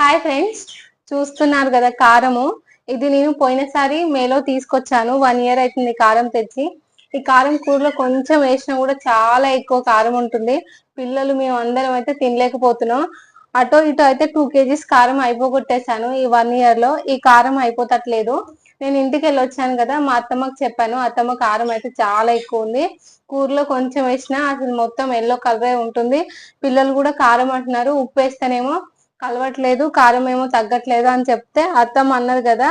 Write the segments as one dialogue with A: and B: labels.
A: Hi friends, చూస్తున్నారు కదా కారము. ఇది నేను పోయినసారి మేలో తీసుకొచ్చాను. 1 ఇయర్ అవుతుంది కారం తెచ్చి. ఈ కారం కూరలో కొంచెం వేసినా కూడా చాలా ఎక్కువ కారం ఉంటుంది. పిల్లలు మేము అందరం అయితే తినలేకపోతున్నాం. అటో ఇటో అయితే 2 kgs కారం అయిపోగొట్టేశాను ఈ 1 ఇయర్ లో. ఈ కారం అయిపోతట్లేదు. నేను ఇంటికి వెళ్ళి వచ్చాను కదా, మా అత్తమ్మకి చెప్పాను. అత్తమ్మ కారం అయితే చాలా ఎక్కువ ఉంది, కూరలో కొంచెం వేసినా అసలు మొత్తం ఎల్లో కలరే ఉంటుంది. పిల్లలు కూడా కారం అంటున్నారు, ఉప్పు వేస్తేనేమో కలవట్లేదు, కారం ఏమో తగ్గట్లేదు అని చెప్తే అత్తమ్మ అన్నది కదా,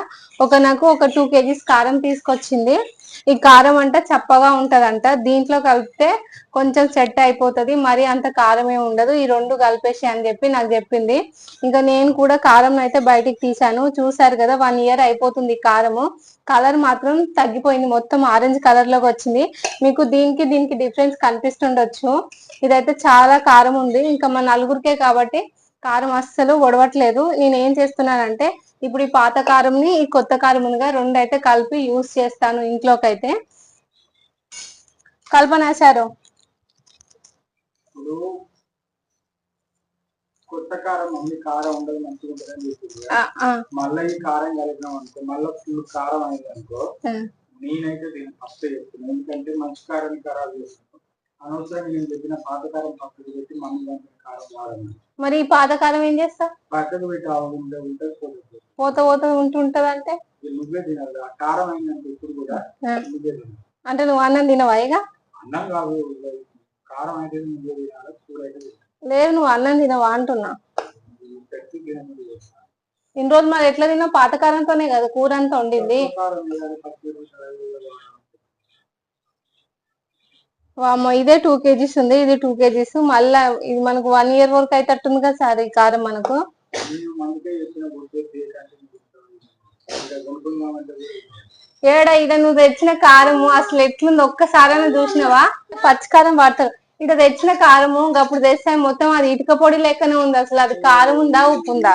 A: నాకు ఒక 2 kgs కారం తీసుకొచ్చింది. ఈ కారం అంట చప్పగా ఉంటదంట, దీంట్లో కలిపితే కొంచెం సెట్ అయిపోతుంది, మరి అంత కారం ఏమి ఉండదు, ఈ రెండు కలిపేసి అని చెప్పి నాకు చెప్పింది. ఇంకా నేను కూడా కారం అయితే బయటికి తీసాను. చూసారు కదా, 1 ఇయర్ అయిపోతుంది కారము. కలర్ మాత్రం తగ్గిపోయింది, మొత్తం ఆరెంజ్ కలర్ లోకి వచ్చింది. మీకు దీనికి దీనికి డిఫరెన్స్ కనిపిస్తుండొచ్చు. ఇదైతే చాలా కారం ఉంది, ఇంకా మా నలుగురికే కాబట్టి కారం అస్సలు ఒడవట్లేదు. నేను ఏం చేస్తున్నానంటే, ఇప్పుడు ఈ పాత కారంని ఈ కొత్త కారం ఉందిగా, రెండు అయితే కలిపి యూస్ చేస్తాను ఇంట్లోకి అయితే. కల్పనాశారు
B: కొత్త కారం మళ్ళీ కారం ఉండదు, మంచిగా ఉంటుందని చెప్పింది. మళ్ళీ ఈ కారం కలిపినాం అనుకో, మళ్ళీ ఫుల్ కారం అయింది అనుకో, నేనైతే దీన్ని ఫస్ట్ చెప్తున్నాను. ఎందుకంటే మంచి కారం ఖరాబ్ చేస్తున్నాను. అనవసరంగా నేను చెప్పిన పాత కారం పక్కకు పెట్టి మళ్ళీ కారం వాడను.
A: మరి ఈ పాత కారం ఏం చేస్తా?
B: పక్కకు పెట్టి ఉంటే
A: పోత పోత ఉంటుంటదంటే
B: నువ్వే తినాలి. ఆ కారం అయిందంటే ఇప్పుడు కూడా నువ్వే తినాలి.
A: అంటే నువ్వు అన్నం తినవా? ఇక
B: అన్నం కాదు, కారం అయితే నువ్వే తినాలి, కూర అయితే
A: లేదు, నువ్వు అన్నం తినవా అంటున్నా. ఇన్ని రోజులు మరి ఎట్లా తిన్నావు? పాతకాలంతోనే కదా కూర అంతా వండింది. వామ్మో, ఇదే 2 kgs ఉంది, ఇది 2 kgs. మళ్ళా ఇది మనకు 1 ఇయర్ వరకు అయితట్టుంది కదా సార్ ఈ కారం మనకు. ఏడా ఇడ నువ్వు తెచ్చిన కారము అసలు ఎట్లుంది ఒక్కసారైనా చూసినావా? పచ్చికారం వాడతారు. ఇట తెచ్చిన కారము అప్పుడు తెస్తే మొత్తం అది ఇటుక పొడి లెక్కనే ఉంది. అసలు అది కారం ఉందా ఉప్పు ఉందా?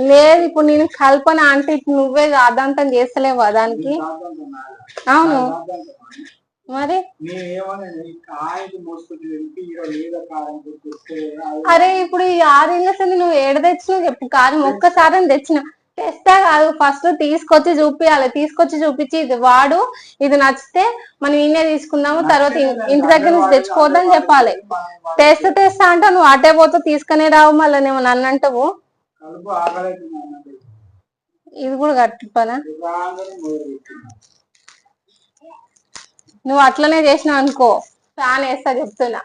A: లేదు, ఇప్పుడు నేను కల్పన అంటే నువ్వే అదాంతం చేస్తలేవా దానికి? అవును మరి. అరే ఇప్పుడు ఈ 6 ఏళ్ళ సంది నువ్వు ఏడ తెచ్చినావు చెప్పు కారం? ఒక్కసారి తెచ్చిన, తెస్తా కాదు, ఫస్ట్ తీసుకొచ్చి చూపించాలి. తీసుకొచ్చి చూపించి ఇది వాడు, ఇది నచ్చితే మనం ఇన్నే తీసుకుందాము, తర్వాత ఇంటి దగ్గర నుంచి తెచ్చుకోవద్దని చెప్పాలి. తెస్తా అంటే నువ్వు అటే పోతే తీసుకునే రావు, మళ్ళీ నువ్వు నన్ను అంటావు. ఇది కూడా గట్టి పనా? నువ్వు అట్లనే చేసినావు అనుకో, ఫ్యాన్ వేస్తా చెప్తున్నా.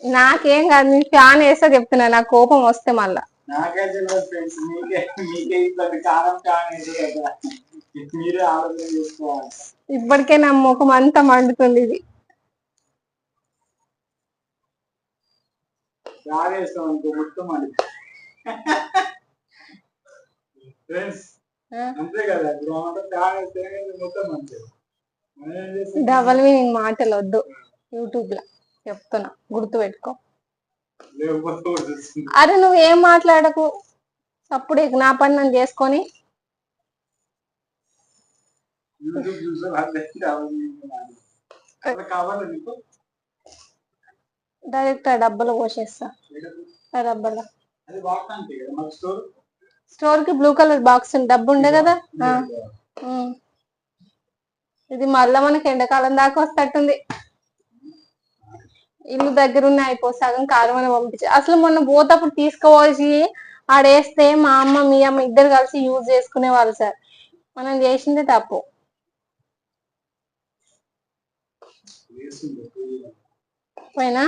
A: నాకేం కాదు, నీ ఫ్యాన్ వేస్తా చెప్తున్నా, నాకు కోపం వస్తే మళ్ళా. ఇప్పటికే నా ముఖం అంతా మండుతుంది. ఇది డబల్ మీనింగ్ మాటలు వద్దు, యూట్యూబ్ లో చెప్తున్నా, గుర్తు పెట్టుకో. అరే నువ్వేం మాట్లాడకు, అప్పుడే నా పని నన్ను చేసుకొని. డైరెక్ట్ డబ్బలు పోసేస్తా. డబ్బల స్టోర్ కి బ్లూ కలర్ బాక్స్ డబ్బు ఉండే కదా. ఇది మళ్ళా మనకి ఎండాకాలం దాకా వస్తట్టుంది. ఇల్లు దగ్గర ఉన్న అయిపో, సగం కారం అని పంపించి. అసలు మొన్న పోతప్పుడు తీసుకోవాల్సి ఆడేస్తే మా అమ్మ మీ అమ్మ ఇద్దరు కలిసి యూజ్ చేసుకునే వాళ్ళు సార్. మనం చేసిందే తప్పు. పోయినా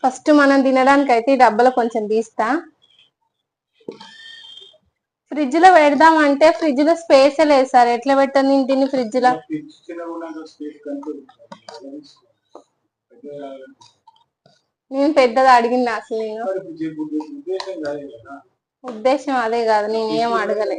A: ఫస్ట్ మనం తినడానికి అయితే ఈ డబ్బలో కొంచెం తీస్తా. ఫ్రిడ్జ్ లో పెడదామంటే ఫ్రిడ్జ్ లో స్పేస్ లేదు సార్, ఎట్లా పెట్టాను నేను దీన్ని ఫ్రిడ్జ్ లో? నేను పెద్దది అడిగింది అసలు, నేను ఉద్దేశం అదే కాదు, నేను ఏం అడగలే.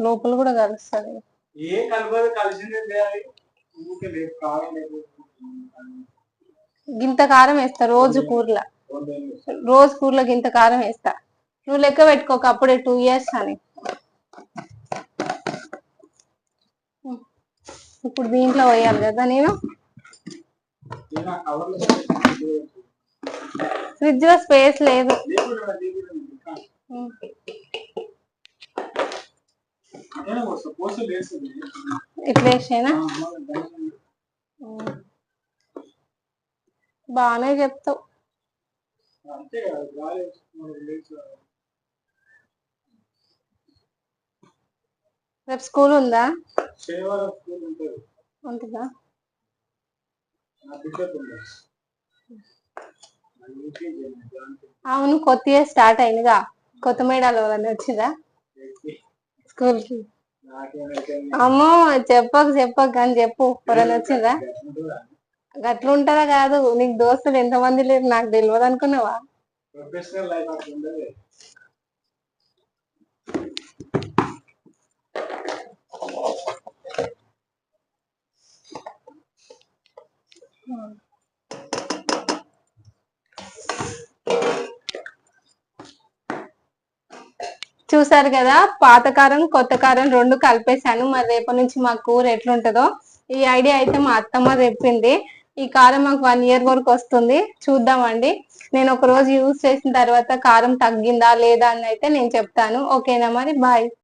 A: లోపల కూడా కలుస్తుంది.
B: ఏ కలపదు, కలిసిందే చేయాలి.
A: గింత కారం వేస్తా రోజు కూరలో, రోజు కూరలో గింత కారం వేస్తా. నువ్వు లెక్క పెట్టుకోక అప్పుడే 2 years అని. ఇప్పుడు దీంట్లో పోయాలి కదా నేను. ఫ్రిడ్జ్ లో స్పేస్ లేదు. ఇట్లా వేసేనా? బాగానే చెప్తావు. రేపు స్కూల్ ఉందా? ఉంటుందా? అవును, కొత్తగా స్టార్ట్ అయిందిగా. కొత్త మేడాలు ఎవరన్నా వచ్చిందా స్కూల్ కి? అమ్మో చెప్పకు కానీ చెప్పు, ఎవరైనా వచ్చిందా? గట్లుంటదా? కాదు, నీకు దోస్తులు ఎంతమంది లేరు నాకు తెలియదు అనుకున్నావా? చూసారు కదా, పాత కారం కొత్త కారం 2 కలిపేశాను. మరి రేపటి నుంచి మా కూర ఎట్లుంటదో. ఈ ఐడియా అయితే మా అత్తమ్మ చెప్పింది. ఈ కారం మాకు 1 year వరకు వస్తుంది. చూద్దామండి. నేను ఒక రోజు యూజ్ చేసిన తర్వాత కారం తగ్గిందా లేదా అని అయితే నేను చెప్తాను. ఓకేనా మరి? బాయ్.